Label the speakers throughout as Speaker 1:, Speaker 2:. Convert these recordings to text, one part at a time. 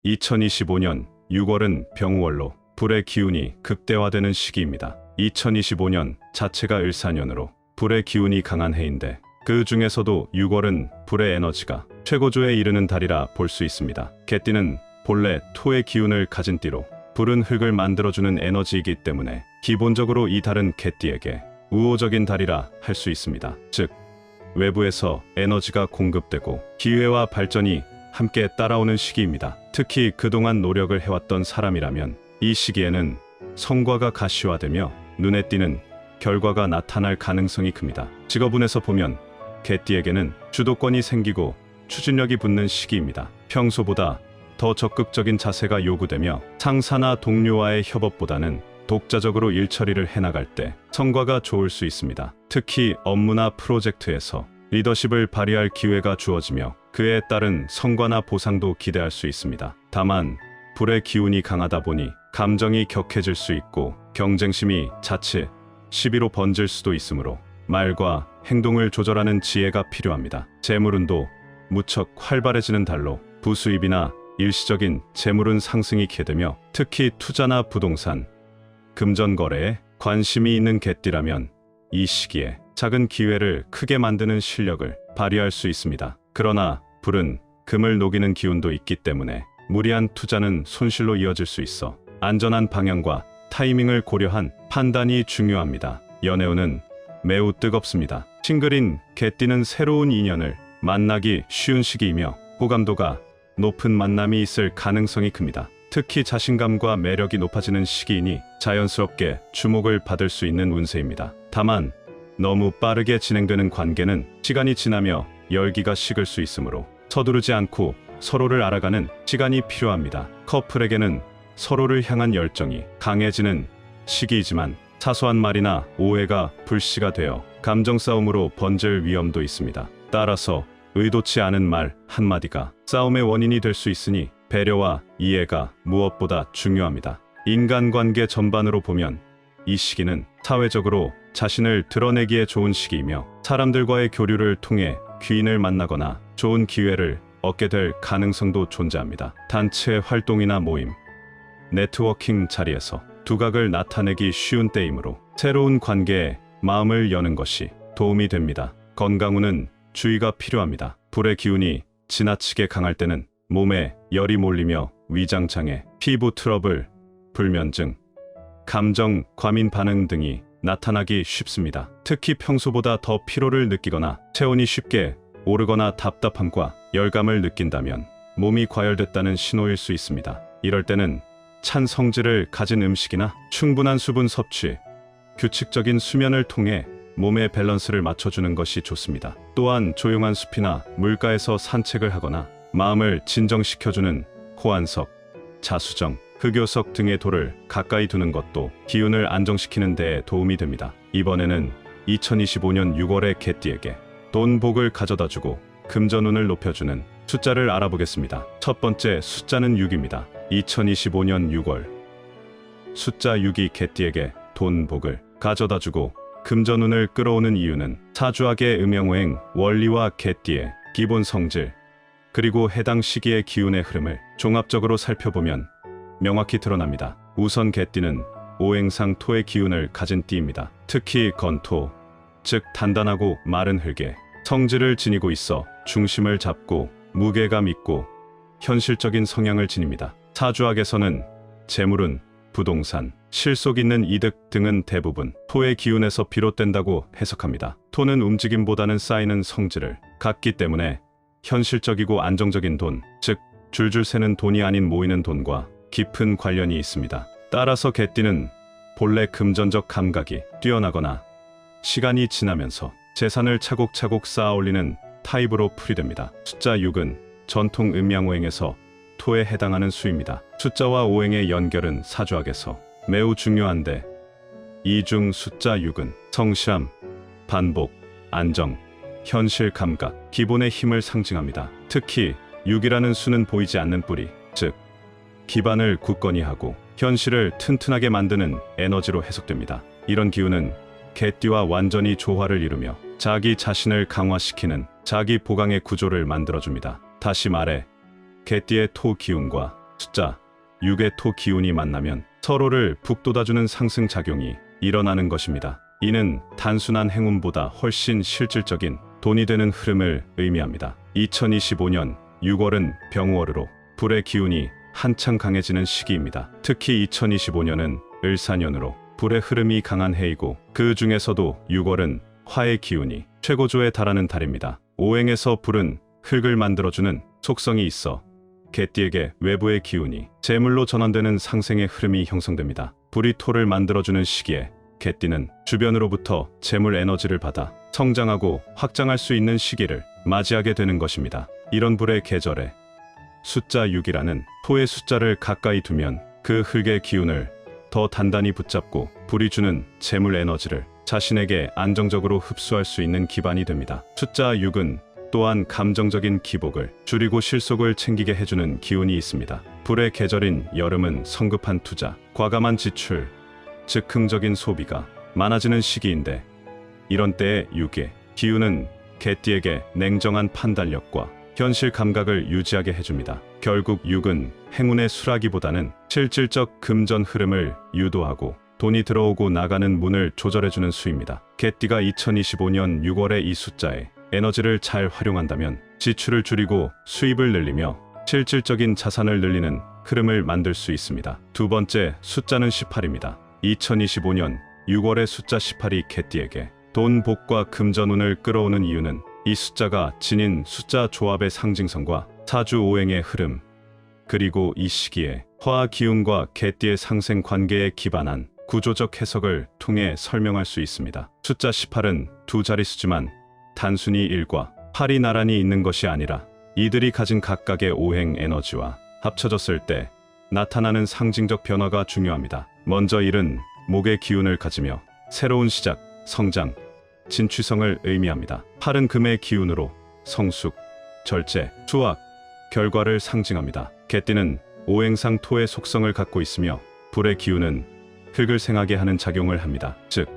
Speaker 1: 2025년 6월은 병우월로 불의 기운이 극대화되는 시기입니다. 2025년 자체가 을사년으로 불의 기운이 강한 해인데 그 중에서도 6월은 불의 에너지가 최고조에 이르는 달이라 볼 수 있습니다. 개띠는 본래 토의 기운을 가진 띠로 불은 흙을 만들어주는 에너지이기 때문에 기본적으로 이 달은 개띠에게 우호적인 달이라 할 수 있습니다. 즉 외부에서 에너지가 공급되고 기회와 발전이 함께 따라오는 시기입니다. 특히 그동안 노력을 해왔던 사람이라면 이 시기에는 성과가 가시화되며 눈에 띄는 결과가 나타날 가능성이 큽니다. 직업운에서 보면 개띠에게는 주도권이 생기고 추진력이 붙는 시기입니다. 평소보다 더 적극적인 자세가 요구되며 상사나 동료와의 협업보다는 독자적으로 일 처리를 해나갈 때 성과가 좋을 수 있습니다. 특히 업무나 프로젝트에서 리더십을 발휘할 기회가 주어지며 그에 따른 성과나 보상도 기대할 수 있습니다. 다만 불의 기운이 강하다 보니 감정이 격해질 수 있고 경쟁심이 자칫 시비로 번질 수도 있으므로 말과 행동을 조절하는 지혜가 필요합니다. 재물운도 무척 활발해지는 달로 부수입이나 일시적인 재물운 상승이 기대되며 특히 투자나 부동산, 금전 거래에 관심이 있는 개띠라면 이 시기에 작은 기회를 크게 만드는 실력을 발휘할 수 있습니다. 그러나 불은 금을 녹이는 기운도 있기 때문에 무리한 투자는 손실로 이어질 수 있어 안전한 방향과 타이밍을 고려한 판단이 중요합니다. 연애운은 매우 뜨겁습니다. 싱글인 개띠는 새로운 인연을 만나기 쉬운 시기이며 호감도가 높은 만남이 있을 가능성이 큽니다. 특히 자신감과 매력이 높아지는 시기이니 자연스럽게 주목을 받을 수 있는 운세입니다. 다만 너무 빠르게 진행되는 관계는 시간이 지나며 열기가 식을 수 있으므로 서두르지 않고 서로를 알아가는 시간이 필요합니다. 커플에게는 서로를 향한 열정이 강해지는 시기이지만 사소한 말이나 오해가 불씨가 되어 감정 싸움으로 번질 위험도 있습니다. 따라서 의도치 않은 말 한마디가 싸움의 원인이 될 수 있으니 배려와 이해가 무엇보다 중요합니다. 인간관계 전반으로 보면 이 시기는 사회적으로 자신을 드러내기에 좋은 시기이며 사람들과의 교류를 통해 귀인을 만나거나 좋은 기회를 얻게 될 가능성도 존재합니다. 단체 활동이나 모임, 네트워킹 자리에서 두각을 나타내기 쉬운 때이므로 새로운 관계에 마음을 여는 것이 도움이 됩니다. 건강운은 주의가 필요합니다. 불의 기운이 지나치게 강할 때는 몸에 열이 몰리며 위장장애, 피부 트러블, 불면증, 감정 과민 반응 등이 나타나기 쉽습니다. 특히 평소보다 더 피로를 느끼거나 체온이 쉽게 오르거나 답답함과 열감을 느낀다면 몸이 과열됐다는 신호일 수 있습니다. 이럴 때는 찬 성질을 가진 음식이나 충분한 수분 섭취, 규칙적인 수면을 통해 몸의 밸런스를 맞춰주는 것이 좋습니다. 또한 조용한 숲이나 물가에서 산책을 하거나 마음을 진정시켜주는 호안석, 자수정, 흑요석 등의 돌을 가까이 두는 것도 기운을 안정시키는 데 도움이 됩니다. 이번에는 2025년 6월의 개띠에게 돈 복을 가져다주고 금전운을 높여주는 숫자를 알아보겠습니다. 첫 번째 숫자는 6입니다. 2025년 6월 숫자 6이 개띠에게 돈 복을 가져다주고 금전운을 끌어오는 이유는 사주학의 음양오행 원리와 개띠의 기본 성질 그리고 해당 시기의 기운의 흐름을 종합적으로 살펴보면 명확히 드러납니다. 우선 개띠는 오행상 토의 기운을 가진 띠입니다. 특히 건토, 즉 단단하고 마른 흙에 성질을 지니고 있어 중심을 잡고 무게감 있고 현실적인 성향을 지닙니다. 사주학에서는 재물운, 부동산, 실속 있는 이득 등은 대부분 토의 기운에서 비롯된다고 해석합니다. 토는 움직임보다는 쌓이는 성질을 갖기 때문에 현실적이고 안정적인 돈, 즉 줄줄 새는 돈이 아닌 모이는 돈과 깊은 관련이 있습니다. 따라서 개띠는 본래 금전적 감각이 뛰어나거나 시간이 지나면서 재산을 차곡차곡 쌓아 올리는 타입으로 풀이됩니다. 숫자 6은 전통 음양오행에서 토에 해당하는 수입니다. 숫자와 오행의 연결은 사주학에서 매우 중요한데 이 중 숫자 6은 성실함, 반복, 안정, 현실 감각, 기본의 힘을 상징합니다. 특히 6이라는 수는 보이지 않는 뿌리, 즉 기반을 굳건히 하고 현실을 튼튼하게 만드는 에너지로 해석됩니다. 이런 기운은 개띠와 완전히 조화를 이루며 자기 자신을 강화시키는 자기 보강의 구조를 만들어줍니다. 다시 말해 개띠의 토 기운과 숫자 6의 토 기운이 만나면 서로를 북돋아주는 상승작용이 일어나는 것입니다. 이는 단순한 행운보다 훨씬 실질적인 돈이 되는 흐름을 의미합니다. 2025년 6월은 병월으로 불의 기운이 한창 강해지는 시기입니다. 특히 2025년은 을사년으로 불의 흐름이 강한 해이고 그 중에서도 6월은 화의 기운이 최고조에 달하는 달입니다. 오행에서 불은 흙을 만들어주는 속성이 있어 개띠에게 외부의 기운이 재물로 전환되는 상생의 흐름이 형성됩니다. 불이 토를 만들어주는 시기에 개띠는 주변으로부터 재물 에너지를 받아 성장하고 확장할 수 있는 시기를 맞이하게 되는 것입니다. 이런 불의 계절에 숫자 6이라는 토의 숫자를 가까이 두면 그 흙의 기운을 더 단단히 붙잡고 불이 주는 재물 에너지를 자신에게 안정적으로 흡수할 수 있는 기반이 됩니다. 숫자 6은 또한 감정적인 기복을 줄이고 실속을 챙기게 해주는 기운이 있습니다. 불의 계절인 여름은 성급한 투자, 과감한 지출, 즉흥적인 소비가 많아지는 시기인데 이런 때의 6의 기운은 개띠에게 냉정한 판단력과 현실 감각을 유지하게 해줍니다. 결국 6은 행운의 수라기보다는 실질적 금전 흐름을 유도하고 돈이 들어오고 나가는 문을 조절해주는 수입니다. 개띠가 2025년 6월에 이 숫자에 에너지를 잘 활용한다면 지출을 줄이고 수입을 늘리며 실질적인 자산을 늘리는 흐름을 만들 수 있습니다. 두 번째 숫자는 18입니다. 2025년 6월의 숫자 18이 개띠에게 돈, 복과 금전운을 끌어오는 이유는 이 숫자가 지닌 숫자 조합의 상징성과 사주 오행의 흐름, 그리고 이 시기에 화 기운과 개띠의 상생 관계에 기반한 구조적 해석을 통해 설명할 수 있습니다. 숫자 18은 두 자릿수지만 단순히 1과 8이 나란히 있는 것이 아니라 이들이 가진 각각의 오행 에너지와 합쳐졌을 때 나타나는 상징적 변화가 중요합니다. 먼저 1은 목의 기운을 가지며 새로운 시작, 성장, 진취성을 의미합니다. 8은 금의 기운으로 성숙, 절제, 수확, 결과를 상징합니다. 개띠는 오행상 토의 속성을 갖고 있으며 불의 기운은 흙을 생하게 하는 작용을 합니다. 즉,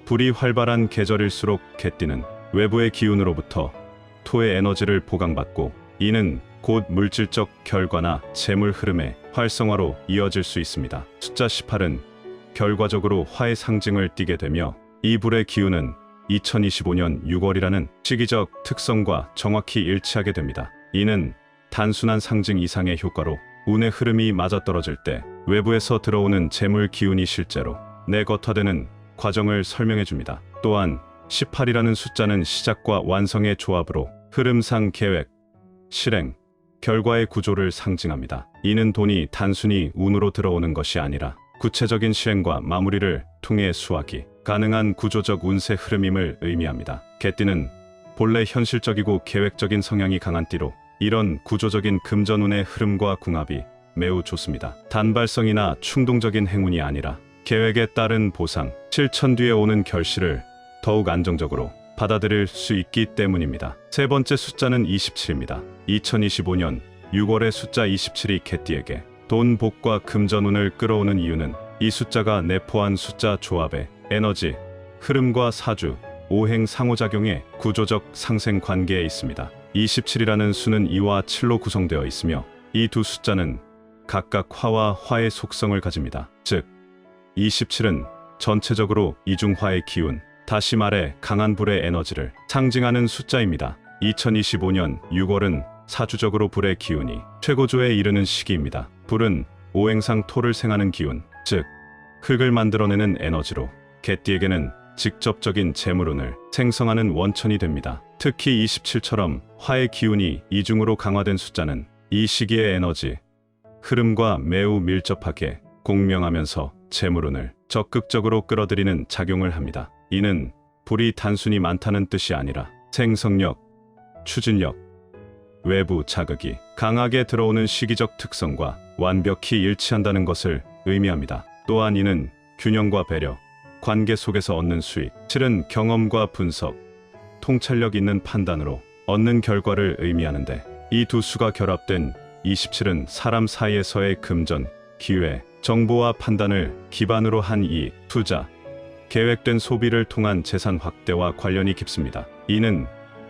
Speaker 1: 불이 활발한 계절일수록 개띠는 외부의 기운으로부터 토의 에너지를 보강받고 이는 곧 물질적 결과나 재물 흐름의 활성화로 이어질 수 있습니다. 숫자 18은 결과적으로 화의 상징을 띠게 되며 이 불의 기운은 2025년 6월이라는 시기적 특성과 정확히 일치하게 됩니다. 이는 단순한 상징 이상의 효과로 운의 흐름이 맞아떨어질 때 외부에서 들어오는 재물 기운이 실제로 내것화되는 과정을 설명해 줍니다. 또한 18이라는 숫자는 시작과 완성의 조합으로 흐름상 계획, 실행, 결과의 구조를 상징합니다. 이는 돈이 단순히 운으로 들어오는 것이 아니라 구체적인 실행과 마무리를 통해 수확이 가능한 구조적 운세 흐름임을 의미합니다. 개띠는 본래 현실적이고 계획적인 성향이 강한 띠로 이런 구조적인 금전운의 흐름과 궁합이 매우 좋습니다. 단발성이나 충동적인 행운이 아니라 계획에 따른 보상, 실천 뒤에 오는 결실을 더욱 안정적으로 받아들일 수 있기 때문입니다. 세 번째 숫자는 27입니다. 2025년 6월의 숫자 27이 개띠에게 돈, 복과 금전운을 끌어오는 이유는 이 숫자가 내포한 숫자 조합의 에너지, 흐름과 사주, 오행 상호작용의 구조적 상생 관계에 있습니다. 27이라는 수는 2와 7로 구성되어 있으며 이 두 숫자는 각각 화와 화의 속성을 가집니다. 즉, 27은 전체적으로 이중화의 기운, 다시 말해 강한 불의 에너지를 상징하는 숫자입니다. 2025년 6월은 사주적으로 불의 기운이 최고조에 이르는 시기입니다. 불은 오행상 토를 생하는 기운, 즉 흙을 만들어내는 에너지로 개띠에게는 직접적인 재물운을 생성하는 원천이 됩니다. 특히 27처럼 화의 기운이 이중으로 강화된 숫자는 이 시기의 에너지, 흐름과 매우 밀접하게 공명하면서 재물운을 적극적으로 끌어들이는 작용을 합니다. 이는 불이 단순히 많다는 뜻이 아니라 생성력, 추진력, 외부 자극이 강하게 들어오는 시기적 특성과 완벽히 일치한다는 것을 의미합니다. 또한 이는 균형과 배려, 관계 속에서 얻는 수익, 실은 경험과 분석, 통찰력 있는 판단으로 얻는 결과를 의미하는데 이 두 수가 결합된 27은 사람 사이에서의 금전, 기회, 정보와 판단을 기반으로 한 이익, 투자, 계획된 소비를 통한 재산 확대와 관련이 깊습니다. 이는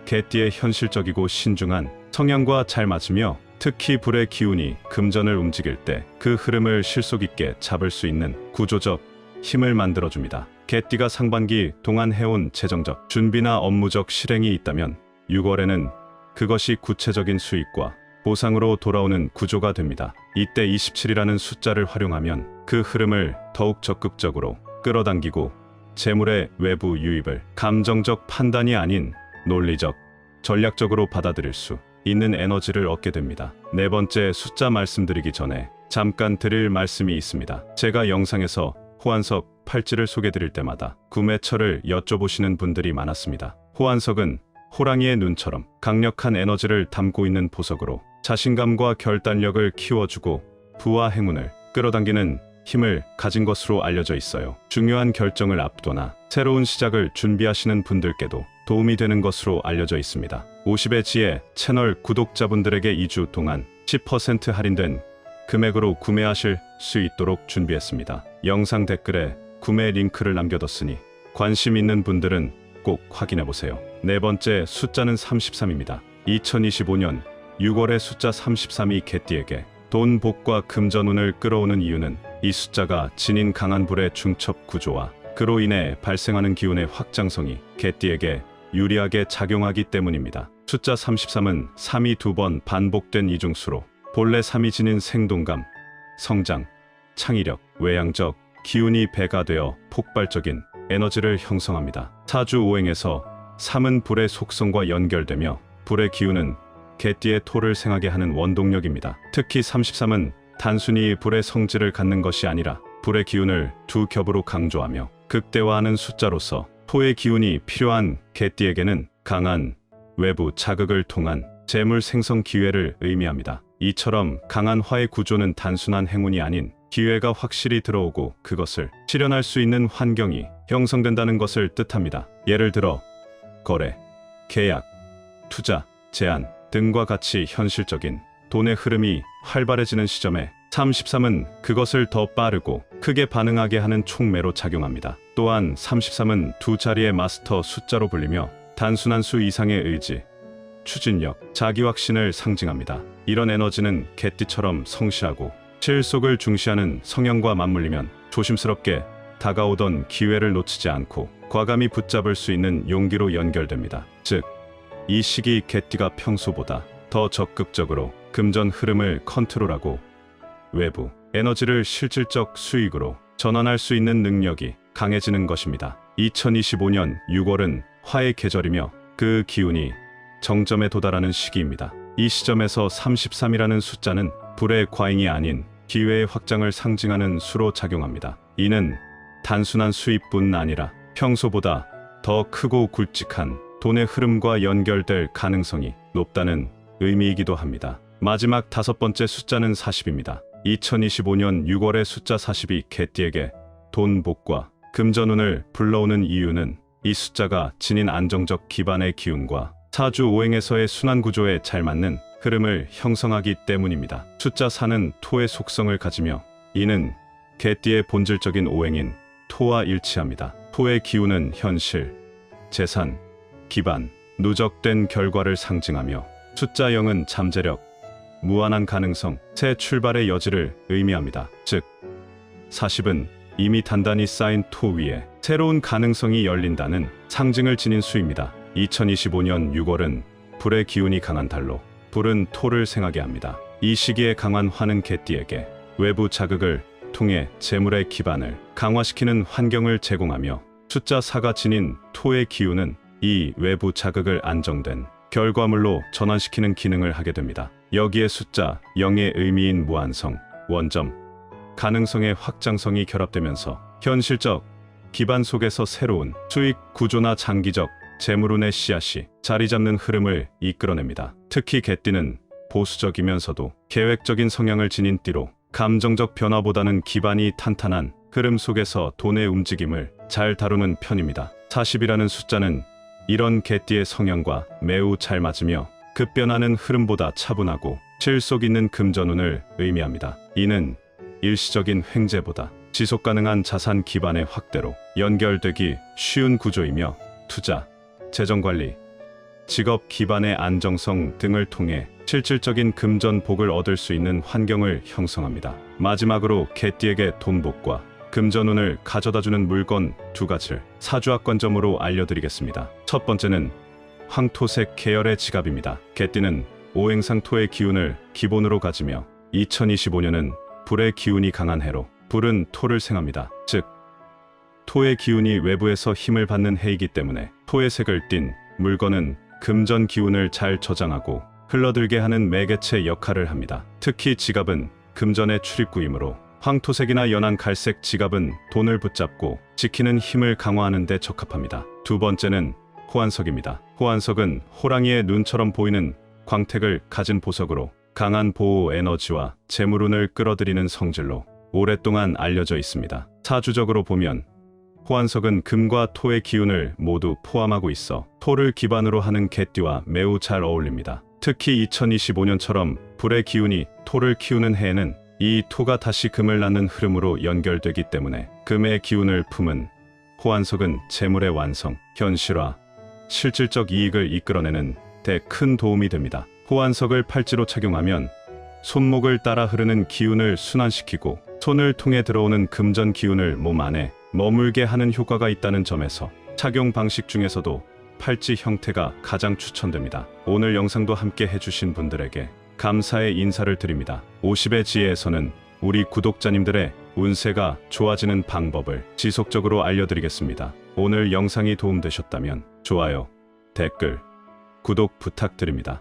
Speaker 1: 개띠의 현실적이고 신중한 성향과 잘 맞으며 특히 불의 기운이 금전을 움직일 때 그 흐름을 실속 있게 잡을 수 있는 구조적 힘을 만들어줍니다. 개띠가 상반기 동안 해온 재정적 준비나 업무적 실행이 있다면 6월에는 그것이 구체적인 수익과 보상으로 돌아오는 구조가 됩니다. 이때 27이라는 숫자를 활용하면 그 흐름을 더욱 적극적으로 끌어당기고 재물의 외부 유입을 감정적 판단이 아닌 논리적, 전략적으로 받아들일 수 있는 에너지를 얻게 됩니다. 네 번째 숫자 말씀드리기 전에 잠깐 드릴 말씀이 있습니다. 제가 영상에서 호환석 팔찌를 소개드릴 때마다 구매처를 여쭤보시는 분들이 많았습니다. 호환석은 호랑이의 눈처럼 강력한 에너지를 담고 있는 보석으로 자신감과 결단력을 키워주고 부와 행운을 끌어당기는 힘을 가진 것으로 알려져 있어요. 중요한 결정을 앞두거나 새로운 시작을 준비하시는 분들께도 도움이 되는 것으로 알려져 있습니다. 50의 지혜 채널 구독자분들에게 2주 동안 10% 할인된 금액으로 구매하실 수 있도록 준비했습니다. 영상 댓글에 구매 링크를 남겨뒀으니 관심 있는 분들은 꼭 확인해보세요. 네 번째 숫자는 33입니다. 2025년 6월의 숫자 33이 개띠에게 돈, 복과 금전운을 끌어오는 이유는 이 숫자가 지닌 강한 불의 중첩 구조와 그로 인해 발생하는 기운의 확장성이 개띠에게 유리하게 작용하기 때문입니다. 숫자 33은 3이 2번 반복된 이중수로 본래 3이 지닌 생동감, 성장, 창의력, 외향적 기운이 배가 되어 폭발적인 에너지를 형성합니다. 사주 오행에서 3은 불의 속성과 연결되며 불의 기운은 개띠의 토를 생하게 하는 원동력입니다. 특히 33은 단순히 불의 성질을 갖는 것이 아니라 불의 기운을 두 겹으로 강조하며 극대화하는 숫자로서 토의 기운이 필요한 개띠에게는 강한 외부 자극을 통한 재물 생성 기회를 의미합니다. 이처럼 강한 화의 구조는 단순한 행운이 아닌 기회가 확실히 들어오고 그것을 실현할 수 있는 환경이 형성된다는 것을 뜻합니다. 예를 들어 거래, 계약, 투자, 제안 등과 같이 현실적인 돈의 흐름이 활발해지는 시점에 33은 그것을 더 빠르고 크게 반응하게 하는 촉매로 작용합니다. 또한 33은 두 자리의 마스터 숫자로 불리며 단순한 수 이상의 의지, 추진력, 자기 확신을 상징합니다. 이런 에너지는 개띠처럼 성실하고 실속을 중시하는 성향과 맞물리면 조심스럽게 다가오던 기회를 놓치지 않고 과감히 붙잡을 수 있는 용기로 연결됩니다. 즉, 이 시기 개띠가 평소보다 더 적극적으로 금전 흐름을 컨트롤하고 외부 에너지를 실질적 수익으로 전환할 수 있는 능력이 강해지는 것입니다. 2025년 6월은 화의 계절이며 그 기운이 정점에 도달하는 시기입니다. 이 시점에서 33이라는 숫자는 불의 과잉이 아닌 기회의 확장을 상징하는 수로 작용합니다. 이는 단순한 수입뿐 아니라 평소보다 더 크고 굵직한 돈의 흐름과 연결될 가능성이 높다는 의미이기도 합니다. 마지막 다섯 번째 숫자는 40입니다. 2025년 6월의 숫자 40이 개띠에게 돈, 복과 금전운을 불러오는 이유는 이 숫자가 지닌 안정적 기반의 기운과 사주 오행에서의 순환 구조에 잘 맞는 흐름을 형성하기 때문입니다. 숫자 4는 토의 속성을 가지며 이는 개띠의 본질적인 오행인 토와 일치합니다. 토의 기운은 현실, 재산, 기반, 누적된 결과를 상징하며 숫자 0은 잠재력, 무한한 가능성, 새 출발의 여지를 의미합니다. 즉, 40은 이미 단단히 쌓인 토 위에 새로운 가능성이 열린다는 상징을 지닌 수입니다. 2025년 6월은 불의 기운이 강한 달로 불은 토를 생하게 합니다. 이 시기에 강한 화는 개띠에게 외부 자극을 통해 재물의 기반을 강화시키는 환경을 제공하며 숫자 4가 지닌 토의 기운은 이 외부 자극을 안정된 결과물로 전환시키는 기능을 하게 됩니다. 여기에 숫자 0의 의미인 무한성, 원점, 가능성의 확장성이 결합되면서 현실적 기반 속에서 새로운 수익 구조나 장기적 재물운의 씨앗이 자리 잡는 흐름을 이끌어냅니다. 특히 개띠는 보수적이면서도 계획적인 성향을 지닌 띠로 감정적 변화보다는 기반이 탄탄한 흐름 속에서 돈의 움직임을 잘 다루는 편입니다. 40이라는 숫자는 이런 개띠의 성향과 매우 잘 맞으며 급변하는 흐름보다 차분하고 실속 있는 금전운을 의미합니다. 이는 일시적인 횡재보다 지속 가능한 자산 기반의 확대로 연결되기 쉬운 구조이며 투자, 재정관리, 직업 기반의 안정성 등을 통해 실질적인 금전 복을 얻을 수 있는 환경을 형성합니다. 마지막으로 개띠에게 돈복과 금전운을 가져다주는 물건 두 가지를 사주학관점으로 알려드리겠습니다. 첫 번째는 황토색 계열의 지갑입니다. 개띠는 오행상 토의 기운을 기본으로 가지며 2025년은 불의 기운이 강한 해로 불은 토를 생합니다. 즉 토의 기운이 외부에서 힘을 받는 해이기 때문에 토의 색을 띤 물건은 금전 기운을 잘 저장하고 흘러들게 하는 매개체 역할을 합니다. 특히 지갑은 금전의 출입구이므로 황토색이나 연한 갈색 지갑은 돈을 붙잡고 지키는 힘을 강화하는 데 적합합니다. 두 번째는 호환석입니다. 호환석은 호랑이의 눈처럼 보이는 광택을 가진 보석으로 강한 보호 에너지와 재물운을 끌어들이는 성질로 오랫동안 알려져 있습니다. 사주적으로 보면 호환석은 금과 토의 기운을 모두 포함하고 있어 토를 기반으로 하는 개띠와 매우 잘 어울립니다. 특히 2025년처럼 불의 기운이 토를 키우는 해에는 이 토가 다시 금을 낳는 흐름으로 연결되기 때문에 금의 기운을 품은 호환석은 재물의 완성, 현실화, 실질적 이익을 이끌어내는 데 큰 도움이 됩니다. 호환석을 팔찌로 착용하면 손목을 따라 흐르는 기운을 순환시키고 손을 통해 들어오는 금전 기운을 몸 안에 머물게 하는 효과가 있다는 점에서 착용 방식 중에서도 팔찌 형태가 가장 추천됩니다. 오늘 영상도 함께 해주신 분들에게 감사의 인사를 드립니다. 50의 지혜에서는 우리 구독자님들의 운세가 좋아지는 방법을 지속적으로 알려드리겠습니다. 오늘 영상이 도움되셨다면 좋아요, 댓글, 구독 부탁드립니다.